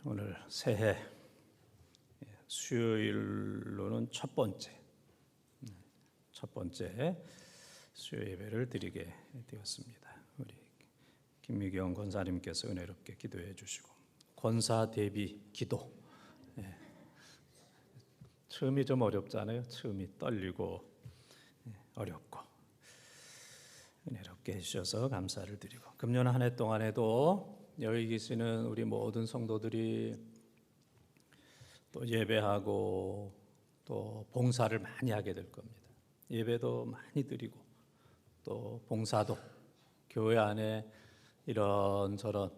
오늘 새해 수요일로는 첫 번째 수요 예배를 드리게 되었습니다. 우리 김미경 권사님께서 은혜롭게 기도해 주시고 권사 대비 기도. 처음이 좀 어렵잖아요. 처음이 떨리고 어렵고 은혜롭게 해주셔서 감사를 드리고, 금년 한 해 동안에도 여기 계시는 우리 모든 성도들이 또 예배하고 또 봉사를 많이 하게 될 겁니다. 예배도 많이 드리고 또 봉사도 교회 안에 이런저런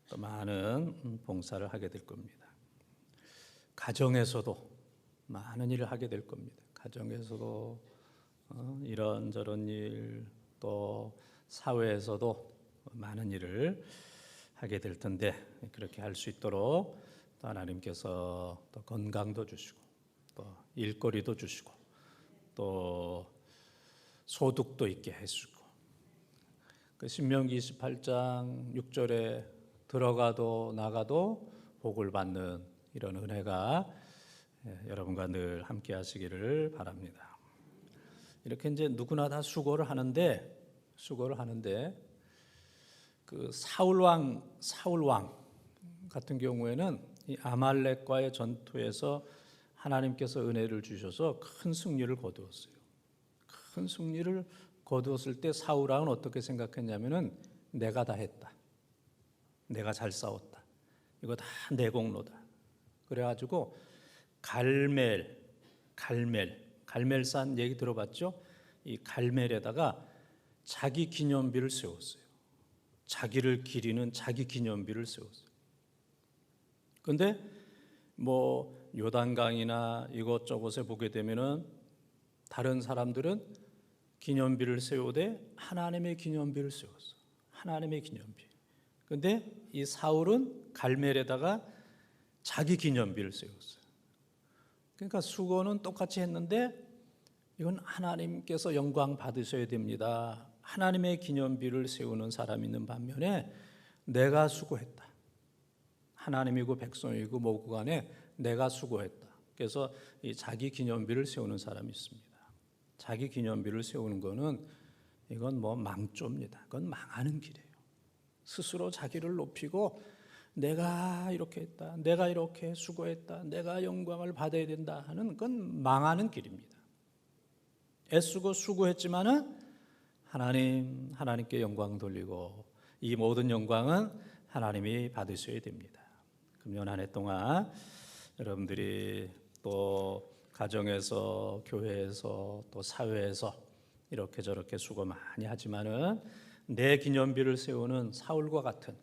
또 많은 봉사를 하게 될 겁니다. 가정에서도 많은 일을 하게 될 겁니다. 가정에서도 이런저런 일, 또 사회에서도 많은 일을 하게 될 텐데, 그렇게 할 수 있도록 또 하나님께서 또 건강도 주시고 또 일거리도 주시고 또 소득도 있게 해주고, 그 신명기 28장 6절에 들어가도 나가도 복을 받는 이런 은혜가 여러분과 늘 함께 하시기를 바랍니다. 이렇게 이제 누구나 다 수고를 하는데 그 사울 왕 같은 경우에는 이 아말렉과의 전투에서 하나님께서 은혜를 주셔서 큰 승리를 거두었어요. 큰 승리를 거두었을 때 사울 왕은 어떻게 생각했냐면은 내가 다 했다. 내가 잘 싸웠다. 이거 다 내 공로다. 그래가지고 갈멜산 얘기 들어봤죠? 이 갈멜에다가 자기 기념비를 세웠어요. 자기를 기리는 자기 기념비를 세웠어요. 그런데 뭐 요단강이나 이것저것에 보게 되면은 다른 사람들은 기념비를 세우되 하나님의 기념비를 세웠어. 하나님의 기념비. 그런데 이 사울은 갈멜에다가 자기 기념비를 세웠어요. 그러니까 수고는 똑같이 했는데 이건 하나님께서 영광 받으셔야 됩니다. 하나님의 기념비를 세우는 사람이 있는 반면에 내가 수고했다. 하나님이고 백성이고 뭐고 간에 내가 수고했다. 그래서 이 자기 기념비를 세우는 사람이 있습니다. 자기 기념비를 세우는 거는 이건 뭐 망조입니다. 그건 망하는 길이에요. 스스로 자기를 높이고 내가 이렇게 했다, 내가 이렇게 수고했다, 내가 영광을 받아야 된다 하는 건 망하는 길입니다. 애쓰고 수고했지만은 하나님께 영광 돌리고 이 모든 영광은 하나님이 받으셔야 됩니다. 금년 한 해 동안 여러분들이 또 가정에서, 교회에서, 또 사회에서 이렇게 저렇게 수고 많이 하지만은 내 기념비를 세우는 사울과 같은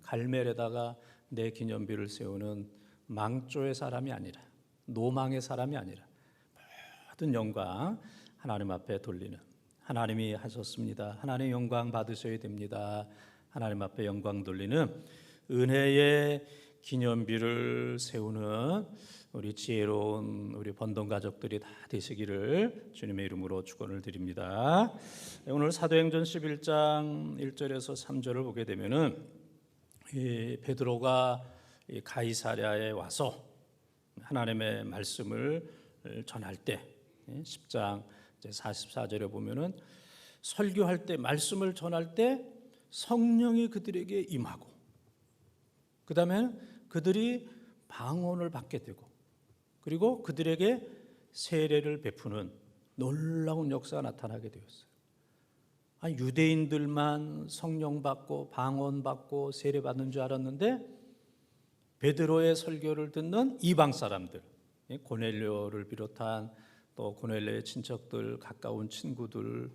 갈멜에다가 내 기념비를 세우는 망조의 사람이 아니라, 노망의 사람이 아니라 모든 영광 하나님 앞에 돌리는, 하나님이 하셨습니다, 하나님 영광 받으셔야 됩니다, 하나님 앞에 영광 돌리는 은혜의 기념비를 세우는 우리 지혜로운 우리 번동 가족들이 다 되시기를 주님의 이름으로 축원을 드립니다. 오늘 사도행전 11장 1절에서 3절을 보게 되면은 이 베드로가 가이사랴에 와서 하나님의 말씀을 전할 때 10장 44절에 보면은 설교할 때, 말씀을 전할 때 성령이 그들에게 임하고, 그 다음에 그들이 방언을 받게 되고, 그리고 그들에게 세례를 베푸는 놀라운 역사가 나타나게 되었어요. 유대인들만 성령 받고 방언 받고 세례 받는 줄 알았는데 베드로의 설교를 듣는 이방 사람들, 고넬료를 비롯한 또 고넬료의 친척들, 가까운 친구들,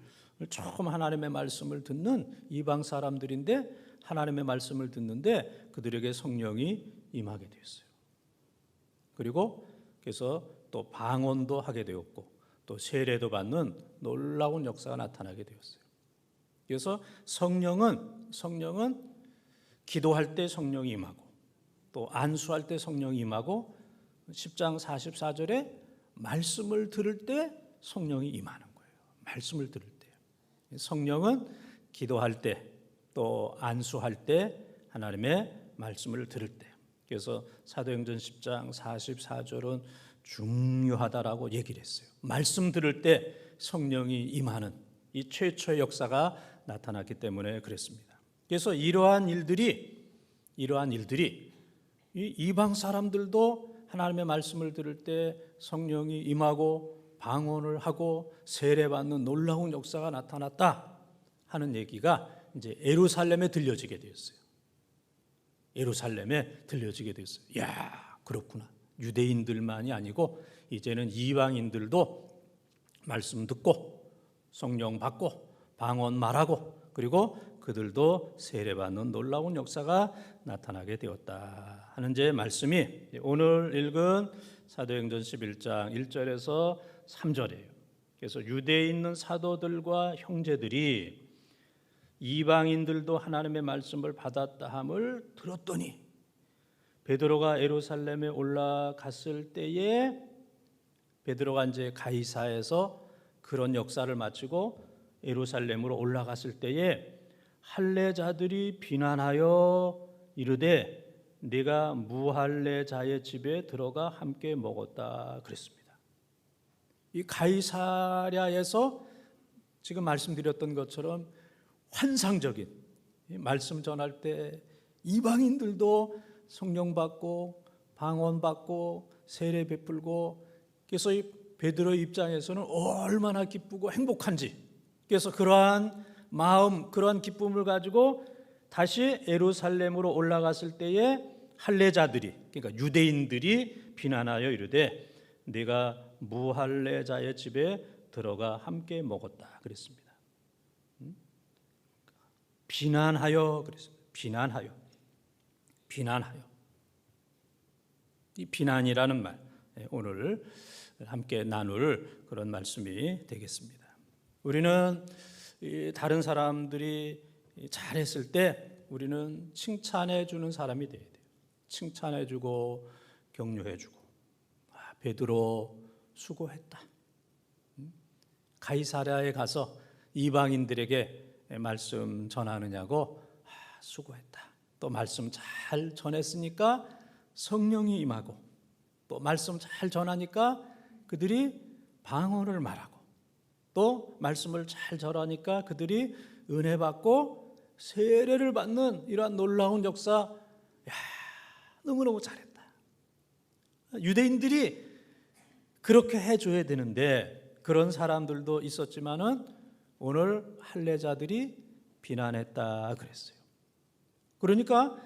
조금 하나님의 말씀을 듣는 이방 사람들인데 하나님의 말씀을 듣는데 그들에게 성령이 임하게 되었어요. 그리고 그래서 또 방언도 하게 되었고 또 세례도 받는 놀라운 역사가 나타나게 되었어요. 그래서 성령은 기도할 때 성령이 임하고 또 안수할 때 성령이 임하고 10장 44절에 말씀을 들을 때 성령이 임하는 거예요. 말씀을 들을 때. 성령은 기도할 때 또 안수할 때 하나님의 말씀을 들을 때. 그래서 사도행전 10장 44절은 중요하다라고 얘기를 했어요. 말씀 들을 때 성령이 임하는 이 최초의 역사가 나타났기 때문에 그랬습니다. 그래서 이러한 일들이 이 이방 사람들도 하나님의 말씀을 들을 때 성령이 임하고 방언을 하고 세례받는 놀라운 역사가 나타났다 하는 얘기가 이제 예루살렘에 들려지게 되었어요. 예루살렘에 들려지게 됐어요. 야, 그렇구나. 유대인들만이 아니고 이제는 이방인들도 말씀 듣고 성령 받고 방언 말하고 그리고 그들도 세례받는 놀라운 역사가 나타나게 되었다 하는 제 말씀이 오늘 읽은 사도행전 11장 1절에서 3절이에요. 그래서 유대에 있는 사도들과 형제들이 이방인들도 하나님의 말씀을 받았다 함을 들었더니 베드로가 예루살렘에 올라갔을 때에 베드로가 이제 가이사에서 그런 역사를 마치고 예루살렘으로 올라갔을 때에 할례자들이 비난하여 이르되 네가 무할례자의 집에 들어가 함께 먹었다 그랬습니다. 이 가이사랴에서 지금 말씀드렸던 것처럼 환상적인 말씀 전할 때 이방인들도 성령 받고 방언 받고 세례 베풀고 그래서 이 베드로의 입장에서는 얼마나 기쁘고 행복한지 그래서 그러한 마음 그러한 기쁨을 가지고 다시 예루살렘으로 올라갔을 때에 할례자들이 그러니까 유대인들이 비난하여 이르되 네가 무할례자의 집에 들어가 함께 먹었다 그랬습니다. 비난하여 그랬습니다. 비난하여. 이 비난이라는 말 오늘 함께 나눌 그런 말씀이 되겠습니다. 우리는 다른 사람들이 잘했을 때 우리는 칭찬해 주는 사람이 돼야 돼요. 칭찬해 주고 격려해 주고 베드로 수고했다. 가이사랴에 가서 이방인들에게 말씀 전하느냐고 수고했다. 또 말씀 잘 전했으니까 성령이 임하고 또 말씀 잘 전하니까 그들이 방언을 말하고 또 말씀을 잘 전하니까 그들이 은혜 받고 세례를 받는 이러한 놀라운 역사 너무너무 잘했다. 유대인들이 그렇게 해줘야 되는데 그런 사람들도 있었지만은 오늘 할례자들이 비난했다 그랬어요. 그러니까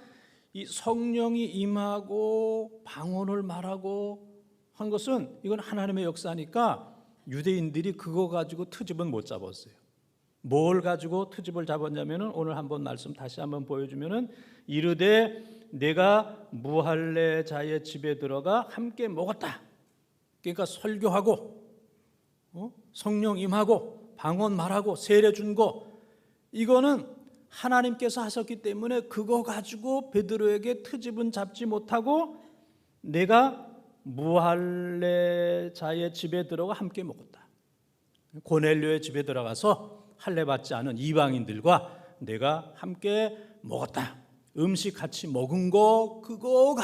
이 성령이 임하고 방언을 말하고 한 것은 이건 하나님의 역사니까 유대인들이 그거 가지고 트집은 못 잡았어요. 뭘 가지고 트집을 잡았냐면은 오늘 한번 말씀 다시 한번 보여주면은 이르되 내가 무할례자의 집에 들어가 함께 먹었다. 그러니까 설교하고 성령 임하고 방언 말하고 세례 준 거 이거는 하나님께서 하셨기 때문에 그거 가지고 베드로에게 트집은 잡지 못하고 내가 무할례자의 집에 들어가 함께 먹었다. 고넬료의 집에 들어가서 할례 받지 않은 이방인들과 내가 함께 먹었다. 음식 같이 먹은 거 그거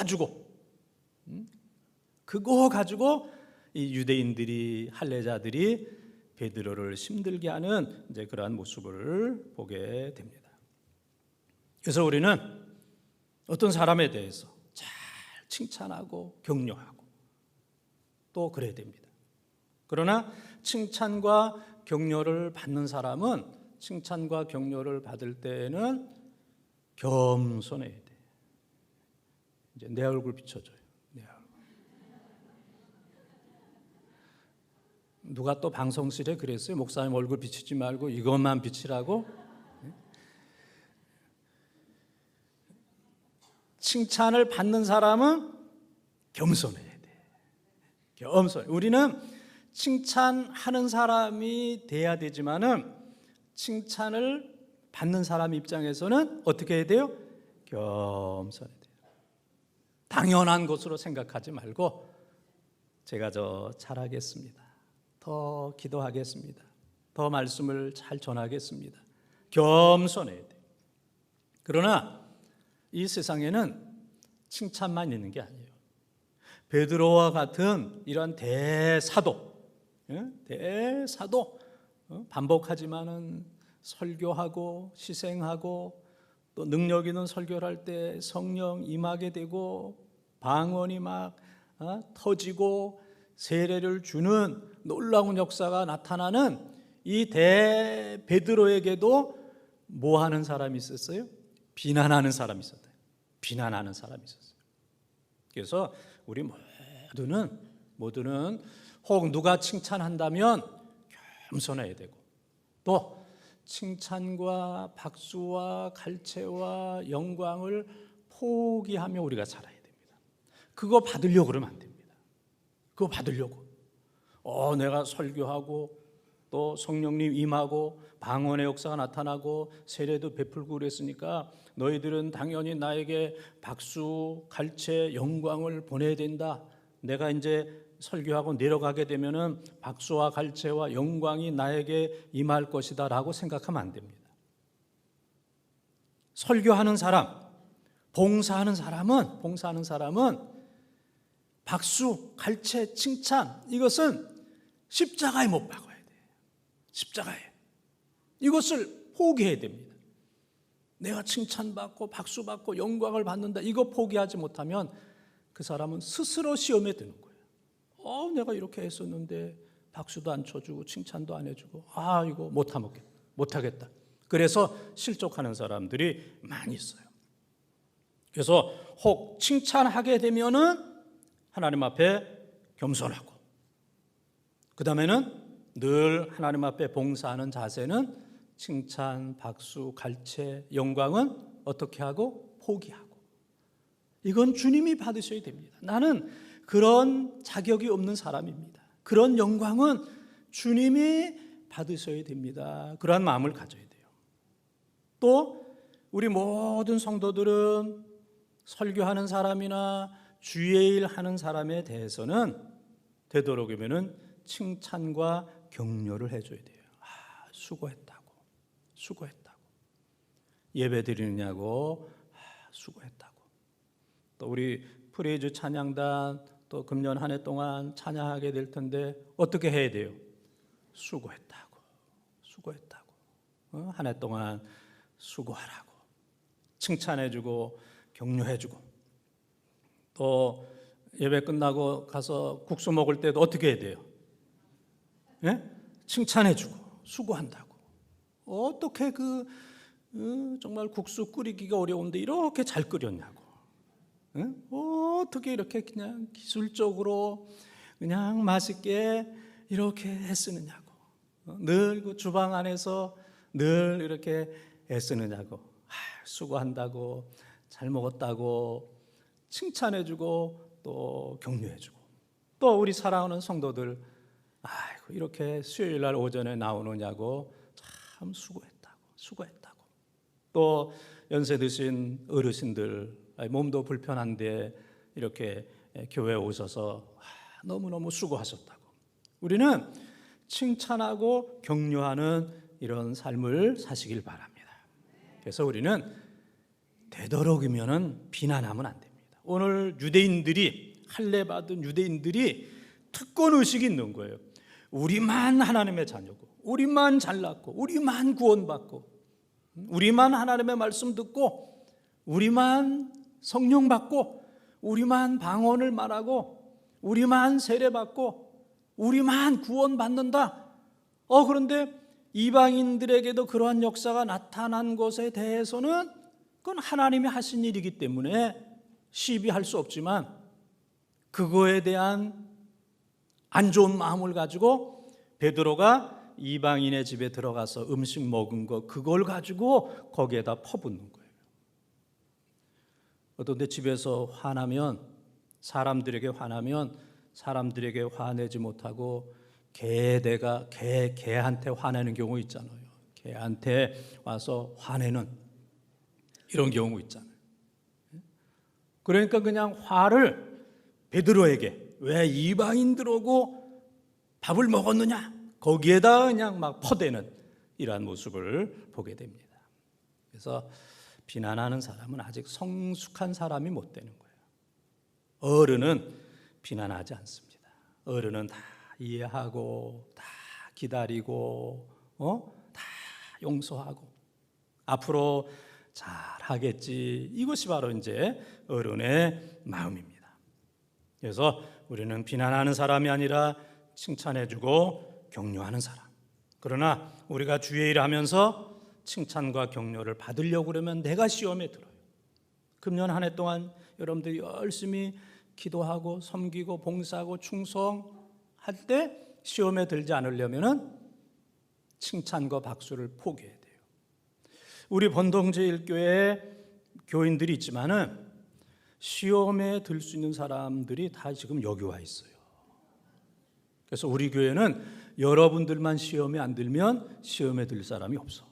가지고 이 유대인들이 할례자들이 베드로를 힘들게 하는 이제 그러한 모습을 보게 됩니다. 그래서 우리는 어떤 사람에 대해서 잘 칭찬하고 격려하고 또 그래야 됩니다. 그러나 칭찬과 격려를 받는 사람은 칭찬과 격려를 받을 때는 겸손해야 돼. 이제 내 얼굴 비춰줘요. 누가 또 방송실에 그랬어요. 목사님 얼굴 비치지 말고 이것만 비치라고. 칭찬을 받는 사람은 겸손해야 돼. 겸손. 우리는 칭찬하는 사람이 돼야 되지만은 칭찬을 받는 사람 입장에서는 어떻게 해야 돼요? 겸손해야 돼요. 당연한 것으로 생각하지 말고 제가 잘하겠습니다. 더 기도하겠습니다. 더 말씀을 잘 전하겠습니다. 겸손해야 돼요. 그러나 이 세상에는 칭찬만 있는 게 아니에요. 베드로와 같은 이런 대사도, 대사도 반복하지만은 설교하고 희생하고 또 능력 있는 설교를 할 때 성령 임하게 되고 방언이 막 터지고 세례를 주는 놀라운 역사가 나타나는 이 대 베드로에게도 뭐 하는 사람이 있었어요? 비난하는 사람이 있었어요. 비난하는 사람이 있었어요. 그래서 우리 모두는 혹 누가 칭찬한다면 겸손해야 되고, 또 칭찬과 박수와 갈채와 영광을 포기하며 우리가 살아야 됩니다. 그거 받으려고 그러면 안 됩니다. 그거 받으려고 내가 설교하고 또 성령님 임하고 방언의 역사가 나타나고 세례도 베풀고 그랬으니까 너희들은 당연히 나에게 박수, 갈채, 영광을 보내야 된다. 내가 이제 설교하고 내려가게 되면은 박수와 갈채와 영광이 나에게 임할 것이다 라고 생각하면 안 됩니다. 설교하는 사람, 봉사하는 사람은 박수, 갈채, 칭찬, 이것은 십자가에 못 박아야 돼요. 십자가에. 이것을 포기해야 됩니다. 내가 칭찬받고 박수받고 영광을 받는다, 이거 포기하지 못하면 그 사람은 스스로 시험에 드는 거예요. 내가 이렇게 했었는데 박수도 안 쳐주고 칭찬도 안 해주고 이거 못하겠다. 그래서 실족하는 사람들이 많이 있어요. 그래서 혹 칭찬하게 되면은 하나님 앞에 겸손하고, 그 다음에는 늘 하나님 앞에 봉사하는 자세는 칭찬, 박수, 갈채, 영광은 어떻게 하고? 포기하고. 이건 주님이 받으셔야 됩니다. 나는 그런 자격이 없는 사람입니다. 그런 영광은 주님이 받으셔야 됩니다. 그러한 마음을 가져야 돼요. 또 우리 모든 성도들은 설교하는 사람이나 주의 일 하는 사람에 대해서는 되도록이면은 칭찬과 격려를 해줘야 돼요. 수고했다고. 예배 드리느냐고 수고했다고. 또 우리 프레이즈 찬양단 또 금년 한 해 동안 찬양하게 될 텐데 어떻게 해야 돼요? 수고했다고. 한 해 동안 수고하라고 칭찬해주고 격려해주고, 또 예배 끝나고 가서 국수 먹을 때도 어떻게 해야 돼요? 칭찬해주고 수고한다고. 어떻게 정말 국수 끓이기가 어려운데 이렇게 잘 끓였냐고. 어떻게 이렇게 그냥 기술적으로 그냥 맛있게 이렇게 애쓰느냐고. 늘 그 주방 안에서 늘 이렇게 애쓰느냐고. 수고한다고, 잘 먹었다고 칭찬해주고 또 격려해주고. 또 우리 사랑하는 성도들, 이렇게 수요일 날 오전에 나오느냐고 참 수고했다고. 또 연세 드신 어르신들, 몸도 불편한데 이렇게 교회에 오셔서 너무너무 수고하셨다고. 우리는 칭찬하고 격려하는 이런 삶을 사시길 바랍니다. 그래서 우리는 되도록이면 비난하면 안 됩니다. 오늘 할례받은 유대인들이 특권의식이 있는 거예요. 우리만 하나님의 자녀고, 우리만 잘났고, 우리만 구원받고, 우리만 하나님의 말씀 듣고, 우리만 성령 받고, 우리만 방언을 말하고, 우리만 세례받고, 우리만 구원받는다. 그런데 이방인들에게도 그러한 역사가 나타난 것에 대해서는 그건 하나님이 하신 일이기 때문에 시비할 수 없지만, 그거에 대한 안 좋은 마음을 가지고 베드로가 이방인의 집에 들어가서 음식 먹은 거, 그걸 가지고 거기에다 퍼붓는 거예요. 어떤데 집에서 화나면, 사람들에게 화내지 못하고 개한테 화내는 경우 있잖아요. 개한테 와서 화내는 이런 경우 있잖아요. 그러니까 그냥 화를 베드로에게, 왜 이방인들 오고 밥을 먹었느냐, 거기에다 그냥 막 퍼대는 이러한 모습을 보게 됩니다. 그래서 비난하는 사람은 아직 성숙한 사람이 못 되는 거예요. 어른은 비난하지 않습니다. 어른은 다 이해하고 다 기다리고 다 용서하고 앞으로 잘하겠지. 이것이 바로 이제 어른의 마음입니다. 그래서 우리는 비난하는 사람이 아니라 칭찬해주고 격려하는 사람. 그러나 우리가 주의 일을 하면서 칭찬과 격려를 받으려고 그러면 내가 시험에 들어요. 금년 한 해 동안 여러분들이 열심히 기도하고 섬기고 봉사하고 충성할 때 시험에 들지 않으려면 칭찬과 박수를 포기해야 돼요. 우리 번동제일교회에 교인들이 있지만은 시험에 들 수 있는 사람들이 다 지금 여기 와 있어요. 그래서 우리 교회는 여러분들만 시험에 안 들면 시험에 들 사람이 없어.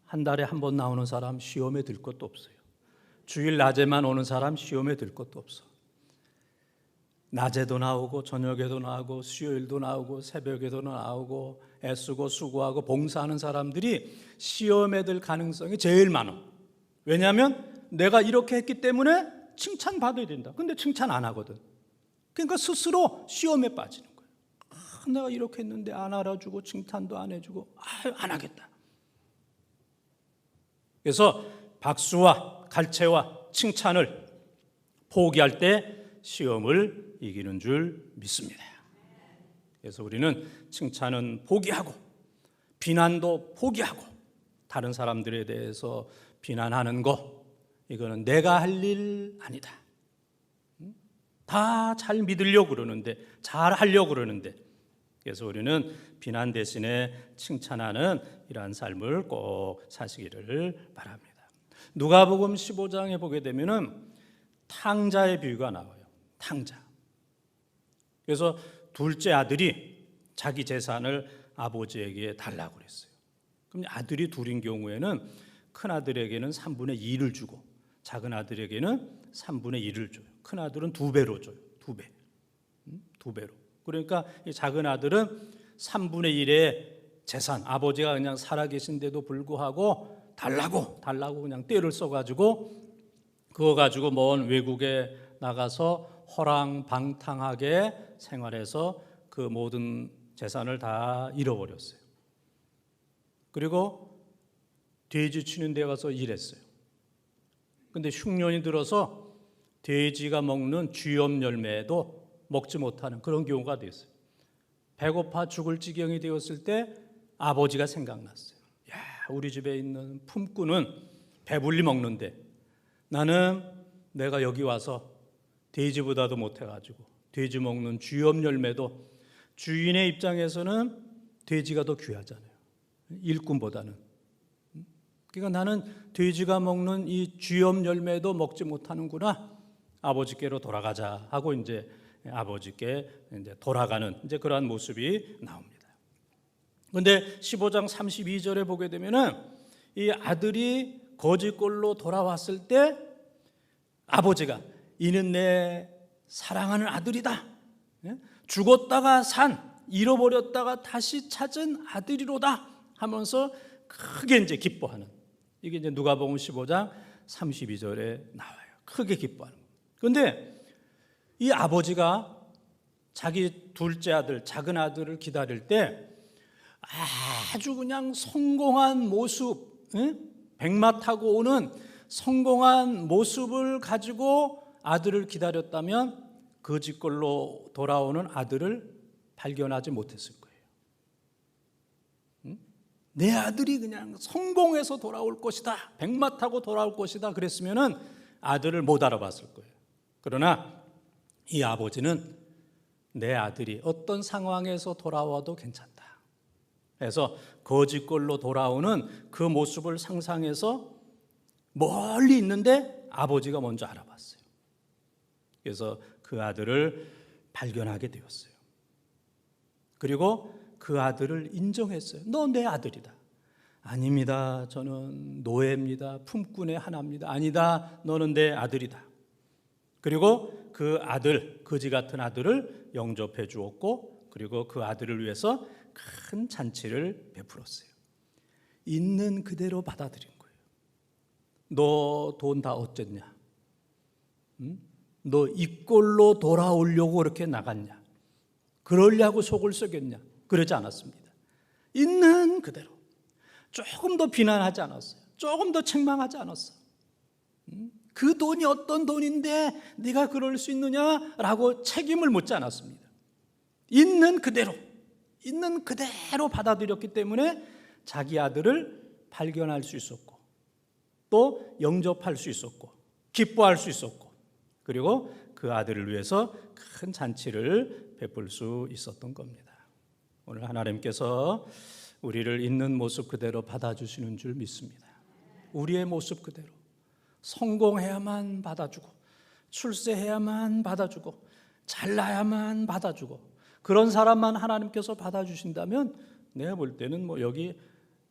한 달에 한 번 나오는 사람 시험에 들 것도 없어요. 주일 낮에만 오는 사람 시험에 들 것도 없어. 낮에도 나오고 저녁에도 나오고 수요일도 나오고 새벽에도 나오고 애쓰고 수고하고 봉사하는 사람들이 시험에 들 가능성이 제일 많아. 왜냐하면 내가 이렇게 했기 때문에 칭찬받아야 된다. 근데 칭찬 안 하거든. 그러니까 스스로 시험에 빠지는 거예요. 내가 이렇게 했는데 안 알아주고 칭찬도 안 해주고 안 하겠다. 그래서 박수와 갈채와 칭찬을 포기할 때 시험을 이기는 줄 믿습니다. 그래서 우리는 칭찬은 포기하고 비난도 포기하고 다른 사람들에 대해서 비난하는 거 이거는 내가 할 일 아니다. 다 잘 믿으려고 그러는데 잘 하려고 그러는데 그래서 우리는 비난 대신에 칭찬하는 이러한 삶을 꼭 사시기를 바랍니다. 누가복음 15장에 보게 되면은 탕자의 비유가 나와요. 탕자. 그래서 둘째 아들이 자기 재산을 아버지에게 달라고 그랬어요. 그럼 아들이 둘인 경우에는 큰 아들에게는 3분의 2를 주고 작은 아들에게는 3분의 1을 줘요. 큰 아들은 2배로 줘요. 2배. 2배로. 그러니까 이 작은 아들은 3분의 1의 재산, 아버지가 그냥 살아계신데도 불구하고 달라고 그냥 떼를 써가지고 그거 가지고 먼 외국에 나가서 허랑방탕하게 생활해서 그 모든 재산을 다 잃어버렸어요. 그리고 돼지 치는 데 가서 일했어요. 근데 흉년이 들어서 돼지가 먹는 쥐염 열매도 먹지 못하는 그런 경우가 됐어요. 배고파 죽을 지경이 되었을 때 아버지가 생각났어요. 야, 우리 집에 있는 품꾼은 배불리 먹는데 나는 내가 여기 와서 돼지보다도 못해가지고 돼지 먹는 쥐염 열매도 주인의 입장에서는 돼지가 더 귀하잖아요. 일꾼보다는. 그러니까 나는 돼지가 먹는 이 쥐염 열매도 먹지 못하는구나. 아버지께로 돌아가자 하고 이제 아버지께 이제 돌아가는 이제 그러한 모습이 나옵니다. 그런데 15장 32절에 보게 되면은 이 아들이 거짓골로 돌아왔을 때 아버지가 이는 내 사랑하는 아들이다. 죽었다가 산 잃어버렸다가 다시 찾은 아들이로다 하면서 크게 이제 기뻐하는 이게 이제 누가복음 15장 32절에 나와요. 크게 기뻐하는. 그런데 이 아버지가 자기 둘째 아들, 작은 아들을 기다릴 때 아주 그냥 성공한 모습, 백마 타고 오는 성공한 모습을 가지고 아들을 기다렸다면 거짓골로 돌아오는 아들을 발견하지 못했을 거예요. 내 아들이 그냥 성공해서 돌아올 것이다, 백마 타고 돌아올 것이다 그랬으면은 아들을 못 알아봤을 거예요. 그러나 이 아버지는 내 아들이 어떤 상황에서 돌아와도 괜찮다. 그래서 거짓골로 돌아오는 그 모습을 상상해서 멀리 있는데 아버지가 먼저 알아봤어요. 그래서 그 아들을 발견하게 되었어요. 그리고 그 아들을 인정했어요. 너 내 아들이다. 아닙니다. 저는 노예입니다. 품꾼의 하나입니다. 아니다. 너는 내 아들이다. 그리고 그 아들, 거지 같은 아들을 영접해 주었고 그리고 그 아들을 위해서 큰 잔치를 베풀었어요. 있는 그대로 받아들인 거예요. 너 돈 다 어쨌냐? 너 이 꼴로 돌아오려고 그렇게 나갔냐? 그러려고 속을 썩였냐? 그러지 않았습니다. 있는 그대로 조금 더 비난하지 않았어요. 조금 더 책망하지 않았어요. 그 돈이 어떤 돈인데 네가 그럴 수 있느냐라고 책임을 묻지 않았습니다. 있는 그대로 받아들였기 때문에 자기 아들을 발견할 수 있었고 또 영접할 수 있었고 기뻐할 수 있었고 그리고 그 아들을 위해서 큰 잔치를 베풀 수 있었던 겁니다. 오늘 하나님께서 우리를 있는 모습 그대로 받아주시는 줄 믿습니다. 우리의 모습 그대로 성공해야만 받아주고 출세해야만 받아주고 잘나야만 받아주고 그런 사람만 하나님께서 받아주신다면 내가 볼 때는 여기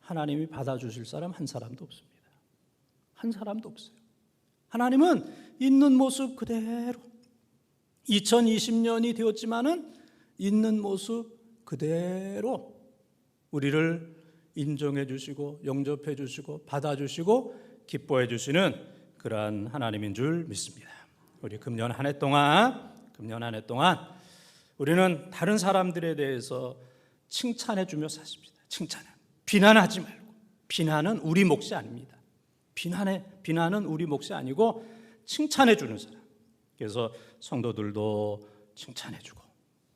하나님이 받아주실 사람 한 사람도 없습니다. 한 사람도 없어요. 하나님은 있는 모습 그대로 2020년이 되었지만은 있는 모습 그대로 우리를 인정해 주시고 영접해 주시고 받아 주시고 기뻐해 주시는 그러한 하나님인 줄 믿습니다. 우리 금년 한 해 동안 우리는 다른 사람들에 대해서 칭찬해 주며 사십시다. 비난하지 말고. 비난은 우리 몫이 아닙니다. 비난은 우리 몫이 아니고 칭찬해 주는 사람. 그래서 성도들도 칭찬해 주고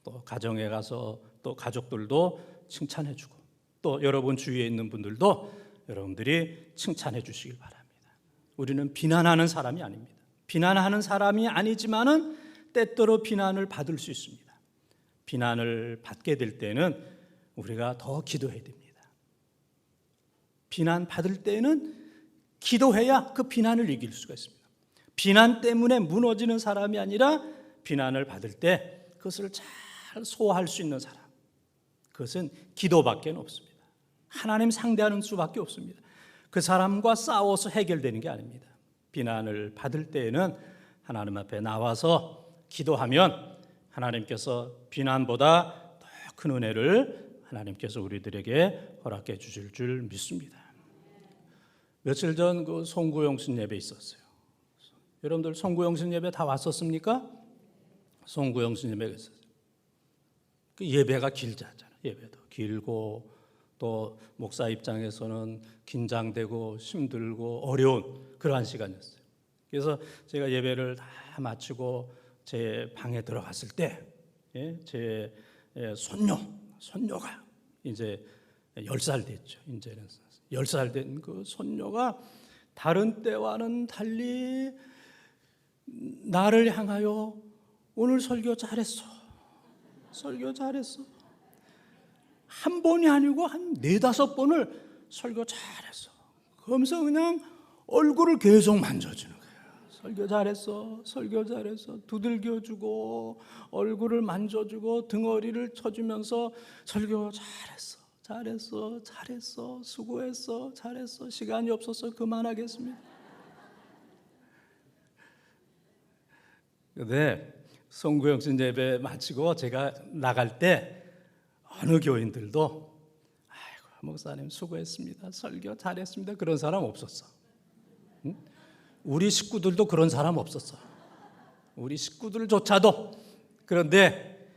또 가정에 가서 또 가족들도 칭찬해 주고 또 여러분 주위에 있는 분들도 여러분들이 칭찬해 주시길 바랍니다. 우리는 비난하는 사람이 아닙니다. 비난하는 사람이 아니지만은 때때로 비난을 받을 수 있습니다. 비난을 받게 될 때는 우리가 더 기도해야 됩니다. 비난 받을 때는 기도해야 그 비난을 이길 수가 있습니다. 비난 때문에 무너지는 사람이 아니라 비난을 받을 때 그것을 잘 소화할 수 있는 사람, 그것은 기도밖에 없습니다. 하나님 상대하는 수밖에 없습니다. 그 사람과 싸워서 해결되는 게 아닙니다. 비난을 받을 때에는 하나님 앞에 나와서 기도하면 하나님께서 비난보다 더 큰 은혜를 하나님께서 우리들에게 허락해 주실 줄 믿습니다. 며칠 전 그 송구영신 예배 있었어요. 여러분들 송구영신 예배 다 왔었습니까? 송구영신 예배가 있었어요. 그 예배가 길잖아요. 예배도 길고 또 목사 입장에서는 긴장되고 힘들고 어려운 그러한 시간이었어요. 그래서 제가 예배를 다 마치고 제 방에 들어갔을 때 제 손녀가 이제 10살 됐죠. 이제는 10살 된 그 손녀가 다른 때와는 달리 나를 향하여 오늘 설교 잘했어. 한 번이 아니고 한 4-5번을 설교 잘했어. 그러면서 그냥 얼굴을 계속 만져주는 거예요. 설교 잘했어. 두들겨주고 얼굴을 만져주고 등어리를 쳐주면서 설교 잘했어. 수고했어. 잘했어. 시간이 없어서 그만하겠습니다. 근데 송구영신 예배 마치고 제가 나갈 때 어느 교인들도 아이고 목사님 수고했습니다. 설교 잘했습니다. 그런 사람 없었어. 응? 우리 식구들도 그런 사람 없었어. 우리 식구들조차도. 그런데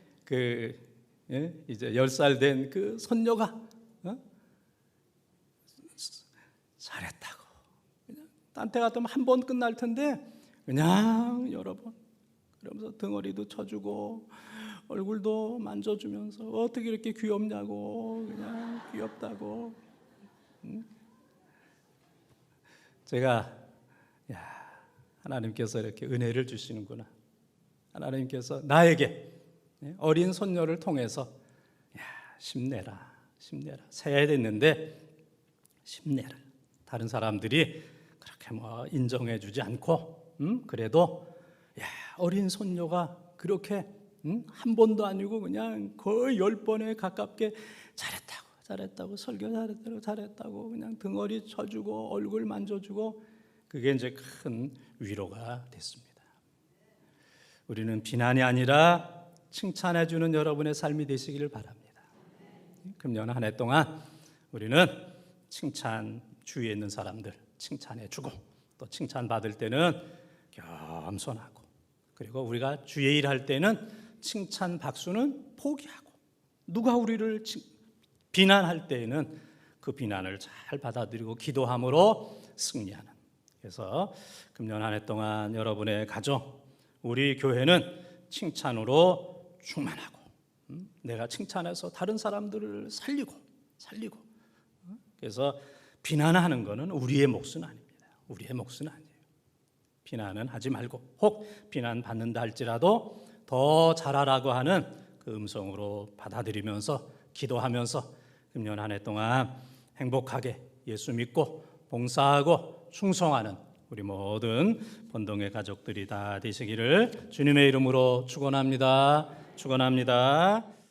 이제 10살 된 그 손녀가 잘했다고. 그냥 딴 때 같으면 한 번 끝날 텐데 그냥 여러 번. 그러면서 등어리도 쳐주고 얼굴도 만져주면서 어떻게 이렇게 귀엽냐고 그냥 귀엽다고. 제가 하나님께서 이렇게 은혜를 주시는구나. 하나님께서 나에게 어린 손녀를 통해서 힘내라. 새야 됐는데 힘내라. 다른 사람들이 그렇게 인정해 주지 않고 그래도 어린 손녀가 그렇게 한 번도 아니고 그냥 거의 10번에 가깝게 잘했다고 설교 잘했다고 그냥 등어리 쳐주고 얼굴 만져주고 그게 이제 큰 위로가 됐습니다. 우리는 비난이 아니라 칭찬해 주는 여러분의 삶이 되시기를 바랍니다. 금년 한 해 동안 우리는 칭찬 주위에 있는 사람들 칭찬해 주고 또 칭찬 받을 때는 겸손하고 그리고 우리가 주의 일 할 때는 칭찬 박수는 포기하고, 누가 우리를 비난할 때에는 그 비난을 잘 받아들이고 기도함으로 승리하는. 그래서 금년 한 해 동안 여러분의 가정, 우리 교회는 칭찬으로 충만하고, 내가 칭찬해서 다른 사람들을 살리고. 그래서 비난하는 것은 우리의 몫은 아닙니다. 우리의 몫은 아니에요. 비난은 하지 말고, 혹 비난받는다 할지라도 더 잘하라고 하는 그 음성으로 받아들이면서 기도하면서 금년 한 해 동안 행복하게 예수 믿고 봉사하고 충성하는 우리 모든 본동의 가족들이 다 되시기를 주님의 이름으로 축원합니다.